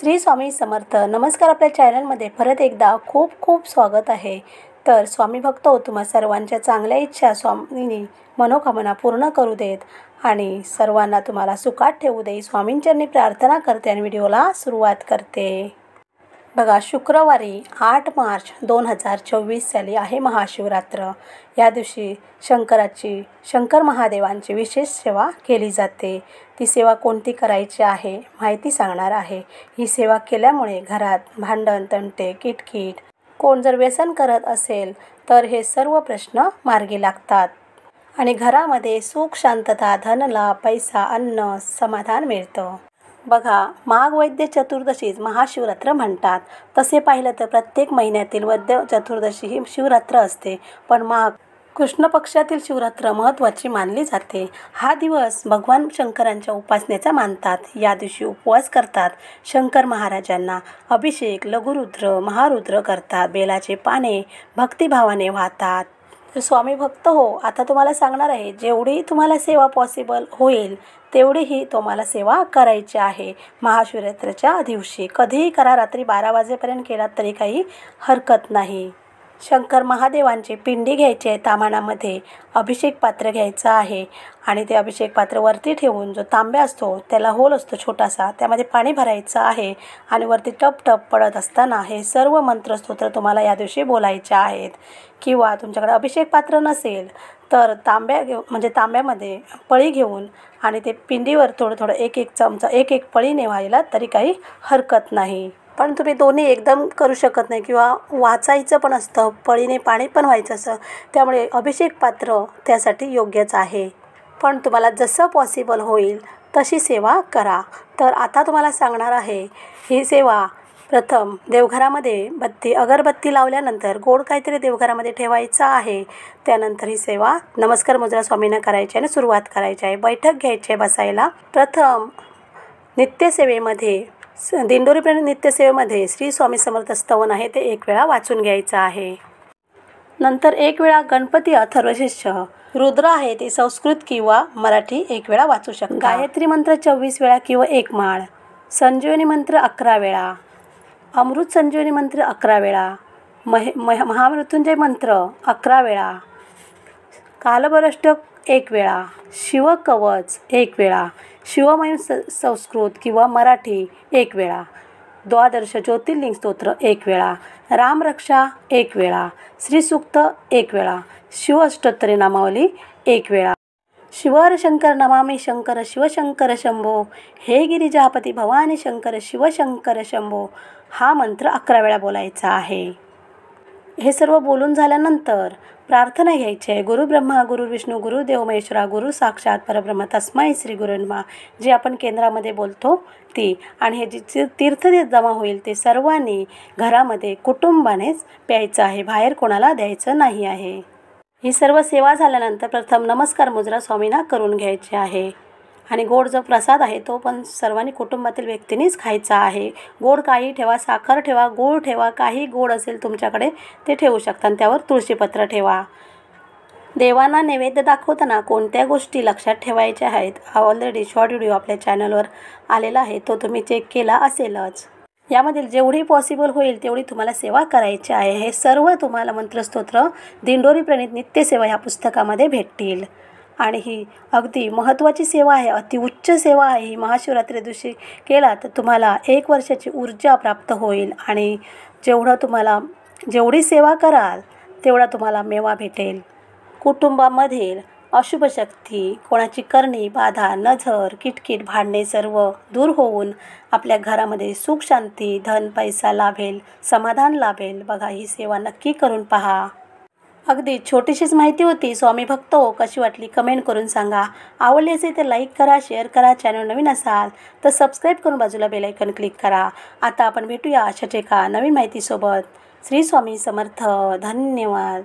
श्री स्वामी समर्थ. नमस्कार. आपल्या चॅनलमध्ये परत एकदा खूप खूप स्वागत आहे. तर स्वामी भक्त हो, तुम्हा सर्वांच्या चांगल्या इच्छा स्वामींनी मनोकामना पूर्ण करू देत आणि सर्वांना तुम्हाला सुखात ठेवू दे. स्वामींचरणी प्रार्थना करते आणि व्हिडिओला सुरुवात करते. बघा, शुक्रवारी 8 मार्च 2024 साली आहे महाशिवरात्र. या दिवशी शंकर महादेवांची विशेष सेवा केली जाते. ती सेवा कोणती करायची आहे माहिती सांगणार आहे. ही सेवा केल्यामुळे घरात भांडण, तंटे, किटकिट, कोण जर व्यसन करत असेल तर हे सर्व प्रश्न मार्गी लागतात आणि घरामध्ये सुख, शांतता, धनलाभ, पैसा, अन्न, समाधान मिळतं. बघा, माघ वैद्य चतुर्दशीच महाशिवरात्र म्हणतात. तसे पाहिलं तर प्रत्येक महिन्यातील वैद्य चतुर्दशी ही शिवरात्र असते, पण माघ कृष्ण पक्षातील शिवरात्र महत्त्वाची मानली जाते. हा दिवस भगवान शंकरांच्या उपासनेचा मानतात. या दिवशी उपवास करतात, शंकर महाराजांना अभिषेक, लघुरुद्र, महारुद्र करतात, बेलाचे पाने भक्तिभावाने वाहतात. तर स्वामी भक्त हो, आता तुम्हाला सांगणार आहे, जेवढी तुम्हाला सेवा पॉसिबल होईल तेवढीही तुम्हाला सेवा करायची आहे. महाशिवरात्रीच्या दिवशी कधीही करा, रात्री 12 वाजेपर्यंत केलात तरी काही हरकत नाही. शंकर महादेवांची पिंडी घ्यायची आहे. ताम्हाणामध्ये अभिषेक पात्र घ्यायचं आहे आणि ते अभिषेक पात्र वरती ठेवून जो तांब्या असतो त्याला होल असतो छोटासा, त्यामध्ये पाणी भरायचं आहे आणि वरती टप टप पडत असताना हे सर्व मंत्रस्तोत्र तुम्हाला या दिवशी बोलायचे आहेत. किंवा तुमच्याकडे अभिषेक पात्र नसेल तर तांब्यामध्ये पळी घेऊन आणि ते पिंडीवर थोडं थोडं एक एक चमचा एक पळी नेवायला तरी काही हरकत नाही. पण तुम्ही दोन्ही एकदम करू शकत नाही किंवा वाचायचं पण असतं, पळीने पाणी पण व्हायचं असतं, त्यामुळे अभिषेक पात्र त्यासाठी योग्यच आहे. पण तुम्हाला जसं पॉसिबल होईल तशी सेवा करा. तर आता तुम्हाला सांगणार आहे, ही सेवा प्रथम देवघरामध्ये अगरबत्ती लावल्यानंतर गोड काहीतरी देवघरामध्ये ठेवायचं आहे. त्यानंतर ही सेवा नमस्कार मुद्रा स्वामींना करायची आणि सुरुवात करायची आहे. बैठक घ्यायची आहे बसायला. प्रथम दिंडोरीपर्यंत नित्यसेवेमध्ये श्री स्वामी समर्थ स्तवन आहे ते 1 वेळा वाचून घ्यायचं आहे. नंतर 1 वेळा गणपती अथर्वशीर्ष रुद्र आहे ते संस्कृत किंवा मराठी 1 वेळा वाचू शकता. गायत्री मंत्र 24 वेळा किंवा 1 माळ, संजीवनी मंत्र 11 वेळा, अमृत संजीवनी मंत्र 11 वेळा, महामृत्युंजय मंत्र 11 वेळा, कालभैरवाष्टक 1 वेळा, शिवकवच 1 वेळा, शिवमहिम संस्कृत किंवा मराठी 1 वेळा, द्वादश ज्योतिर्लिंग स्तोत्र 1 वेळा, रामरक्षा 1 वेळा, श्रीसूक्त 1 वेळा, शिव अष्टोत्तरी नामावली 1 वेळा, शिवहर शंकर नमामि शंकर शिवशंकर शंभो, हे गिरिजापती भवानी शंकर शिवशंकर शंभो, हा मंत्र 11 वेळा बोलायचा आहे. हे सर्व बोलून झाल्यानंतर प्रार्थना घ्यायची आहे. गुरु ब्रह्मा गुरु विष्णू गुरुदेव महेश्वरा गुरु साक्षात परब्रह्म तस्मै श्री गुरुर्नमः, जे आपण केंद्रामध्ये बोलतो ती. आणि हे जे तीर्थ जमा होईल ते सर्वांनी घरामध्ये कुटुंबानेच प्यायचं आहे, बाहेर कोणाला द्यायचं नाही आहे. ही सर्व सेवा झाल्यानंतर प्रथम नमस्कार मुद्रा स्वामींना करून घ्यायची आहे आणि गोड जो प्रसाद आहे तो पण सर्वांनी कुटुंबातील व्यक्तींनीच खायचा आहे. गोड काही ठेवा, साखर ठेवा, गूळ ठेवा, काही गोड असेल तुमच्याकडे ते ठेवू शकता आणि त्यावर तुळशीपत्र ठेवा. देवांना नैवेद्य दाखवताना कोणत्या गोष्टी लक्षात ठेवायच्या आहेत, ऑलरेडी शॉर्ट व्हिडिओ आपल्या चॅनलवर आलेला आहे, तो तुम्ही चेक केला असेलच. यामधील जेवढी पॉसिबल होईल तेवढी तुम्हाला सेवा करायची आहे. हे सर्व तुम्हाला मंत्रस्तोत्र दिंडोरी प्रणित नित्यसेवा ह्या पुस्तकामध्ये भेटतील आणि ही अगदी महत्त्वाची सेवा आहे, अतिउच्च सेवा आहे. ही महाशिवरात्री दिवशी केला तर तुम्हाला 1 वर्षाची ऊर्जा प्राप्त होईल आणि जेवढी सेवा कराल तेवढा तुम्हाला मेवा भेटेल. कुटुंबामधील अशुभ शक्ती, कोणाची करणी, बाधा, नजर, किटकिट, भांडणे सर्व दूर होऊन आपल्या घरामध्ये सुख, शांती, धन, पैसा लाभेल, समाधान लाभेल. बघा, ही सेवा नक्की करून पहा. अगदी छोटीशीच माहिती होती. स्वामी भक्त हो, कशी वाटली कमेंट करून सांगा. आवडली असेल तर लाईक करा, शेअर करा. चॅनल नवीन असाल तर सबस्क्राईब करून बाजूला बेल आयकॉन क्लिक करा. आता आपण भेटूया अशाच एका नवीन माहितीसोबत. श्री स्वामी समर्थ. धन्यवाद.